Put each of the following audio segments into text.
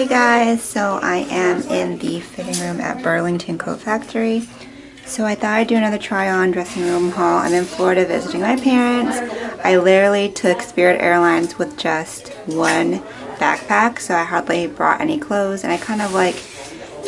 Hey guys, so I am in the fitting room at Burlington Coat Factory. So I thought I'd do another try on dressing room haul. I'm in Florida visiting my parents. I literally took Spirit Airlines with just one backpack, so I hardly brought any clothes, and I kind of like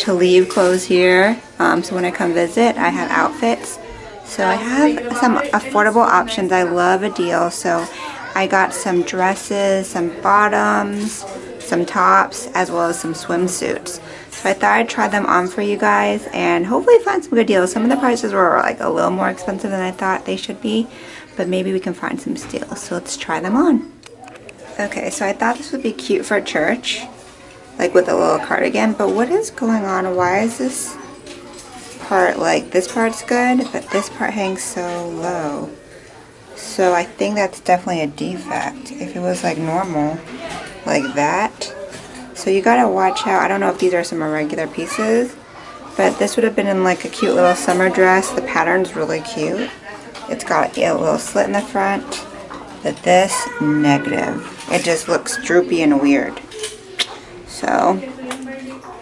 to leave clothes here. So when I come visit, I have outfits. So I have some affordable options. I love a deal, so I got some dresses, some bottoms, some tops, as well as some swimsuits. So I thought I'd try them on for you guys and hopefully find some good deals. Some of the prices were like a little more expensive than I thought they should be, but maybe we can find some steals. So let's try them on. Okay, so I thought this would be cute for church, like with a little cardigan, but what is going on? Why is this part, like this part's good, but this part hangs so low? So I think that's definitely a defect. If it was like normal, like that. So you gotta watch out. I don't know if these are some irregular pieces, but this would have been in like a cute little summer dress. The pattern's really cute. It's got a little slit in the front, but this, negative. It just looks droopy and weird. So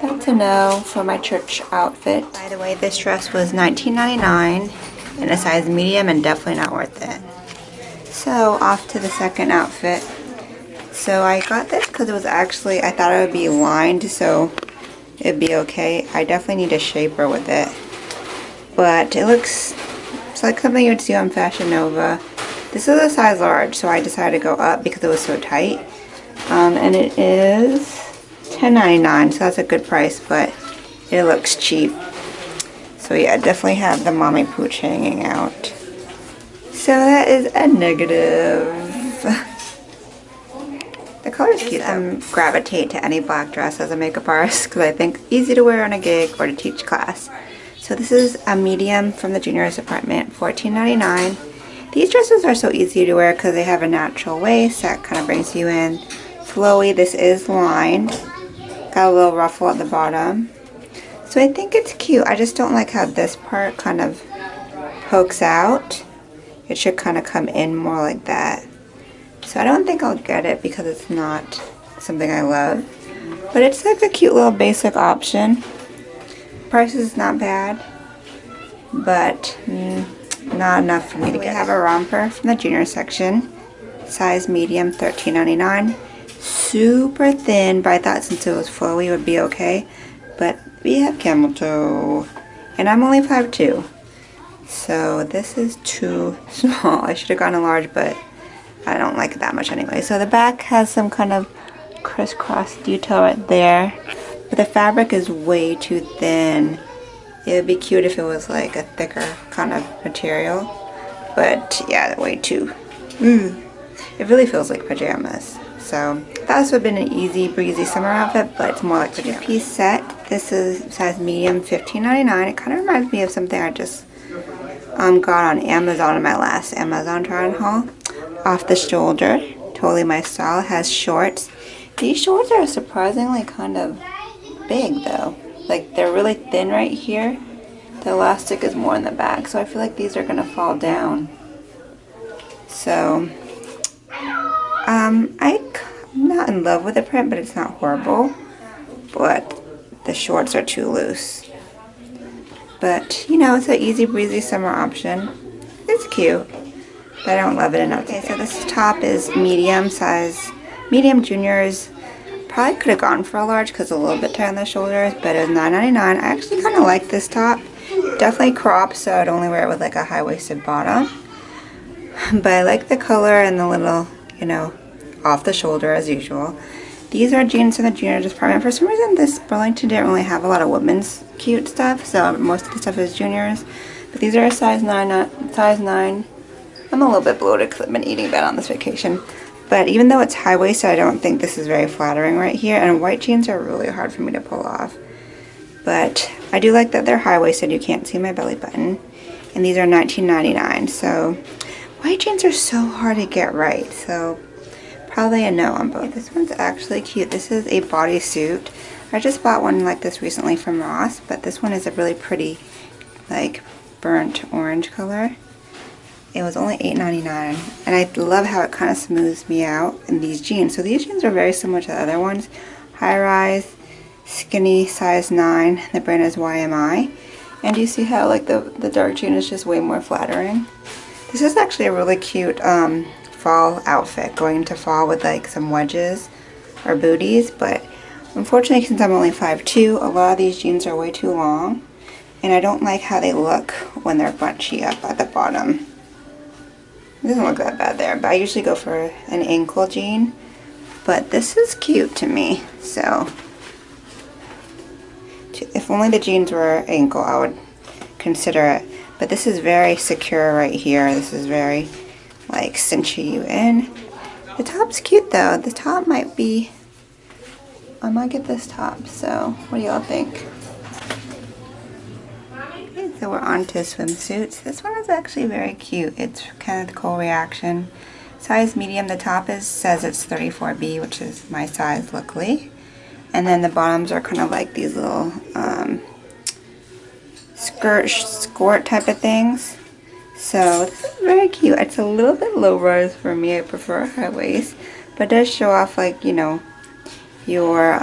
that's a no for my church outfit. By the way, this dress was $19.99 in a size medium and definitely not worth it. So off to the second outfit. So I got this because it was actually, I thought it would be lined, so it'd be okay. I definitely need a shaper with it. But it looks, it's like something you would see on Fashionable. This is a size large, so I decided to go up because it was so tight. And it is $10.99, so that's a good price, but it looks cheap. So yeah, definitely have the mommy pooch hanging out. So that is a negative. The color's cute. Gravitate to any black dress as a makeup artist because I think easy to wear on a gig or to teach class. So this is a medium from the juniors department, $14.99. These dresses are so easy to wear because they have a natural waist that kind of brings you in. Flowy. This is lined. Got a little ruffle at the bottom. So I think it's cute. I just don't like how this part kind of pokes out. It should kind of come in more like that. So I don't think I'll get it because it's not something I love. But it's like a cute little basic option. Price is not bad, but not enough for me to get. We have a romper from the junior section. Size medium, $13.99. Super thin, but I thought since it was flowy it would be okay. But we have camel toe. And I'm only 5'2". So this is too small. I should have gotten a large, but I don't like it that much anyway. So the back has some kind of crisscross detail right there, but the fabric is way too thin. It would be cute if it was like a thicker kind of material, but yeah, way too. It really feels like pajamas. So that would have been an easy breezy summer outfit, but it's more like pajamas. Piece set. This is size medium, $15.99. It kind of reminds me of something I just got on Amazon in my last Amazon try-on haul. Off the shoulder, totally my style. It has shorts. These shorts are surprisingly kind of big though. Like they're really thin right here. The elastic is more in the back, so I feel like these are gonna fall down. So I'm not in love with the print, but it's not horrible. But the shorts are too loose. But you know, it's an easy breezy summer option. It's cute. But I don't love it enough. Okay, so this top is medium size, medium juniors. Probably could have gone for a large because it's a little bit tight on the shoulders, but it was $9.99. I actually kind of like this top. Definitely cropped, so I'd only wear it with like a high-waisted bottom. But I like the color and the little, you know, off the shoulder as usual. These are jeans from the junior department. For some reason, this Burlington didn't really have a lot of women's cute stuff, so most of the stuff is juniors. But these are a size 9. I'm a little bit bloated because I've been eating bad on this vacation. But even though it's high-waisted, I don't think this is very flattering right here. And white jeans are really hard for me to pull off. But I do like that they're high-waisted. You can't see my belly button. And these are $19.99. So white jeans are so hard to get right. So probably a no on both. This one's actually cute. This is a bodysuit. I just bought one like this recently from Ross. But this one is a really pretty, like, burnt orange color. It was only $8.99, and I love how it kind of smooths me out in these jeans. So these jeans are very similar to the other ones. High rise, skinny size 9. The brand is YMI. And you see how like the dark jean is just way more flattering. This is actually a really cute fall outfit, going into fall with like some wedges or booties, but unfortunately since I'm only 5'2", a lot of these jeans are way too long, and I don't like how they look when they're bunchy up at the bottom. It doesn't look that bad there, but I usually go for an ankle jean, but this is cute to me, so if only the jeans were ankle I would consider it, but this is very secure right here. This is very like cinchy you in. The top's cute though. The top might be, I might get this top, so what do y'all think? Okay, so we're on to swimsuits. This one is actually very cute. It's kind of the cool reaction. Size medium. The top says it's 34B, which is my size luckily. And then the bottoms are kind of like these little skirt type of things. So this is very cute. It's a little bit low rise for me. I prefer high waist, but it does show off like, you know, your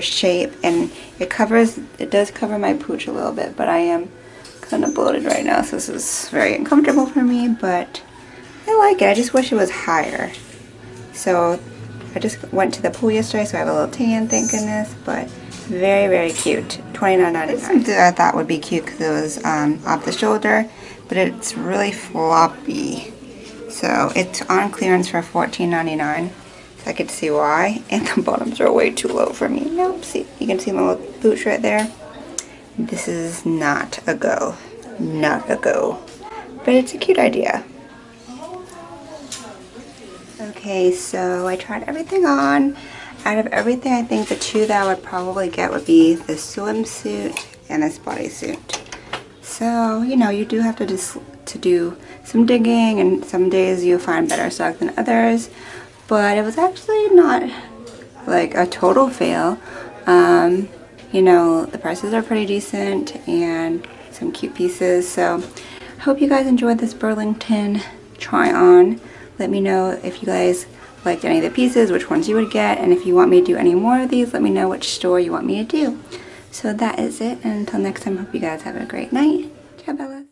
shape, and it does cover my pooch a little bit, but I am kind of bloated right now, so this is very uncomfortable for me, but I like it. I just wish it was higher. So I just went to the pool yesterday, so I have a little tan, thank goodness, but very, very cute. $29.99. Something I thought would be cute because it was off the shoulder, but it's really floppy. So it's on clearance for $14.99. So I could see why. And the bottoms are way too low for me. Nope, see, you can see my little boots right there. This is not a go. Not a go. But it's a cute idea. Okay, so I tried everything on. Out of everything, I think the two that I would probably get would be the swimsuit and this bodysuit. So, you know, you do have to do some digging, and some days you'll find better stock than others. But it was actually not like a total fail. You know, the prices are pretty decent and some cute pieces. So, I hope you guys enjoyed this Burlington try on. Let me know if you guys liked any of the pieces, which ones you would get, and if you want me to do any more of these, let me know which store you want me to do. So that is it, and until next time, hope you guys have a great night. Ciao, Bellas.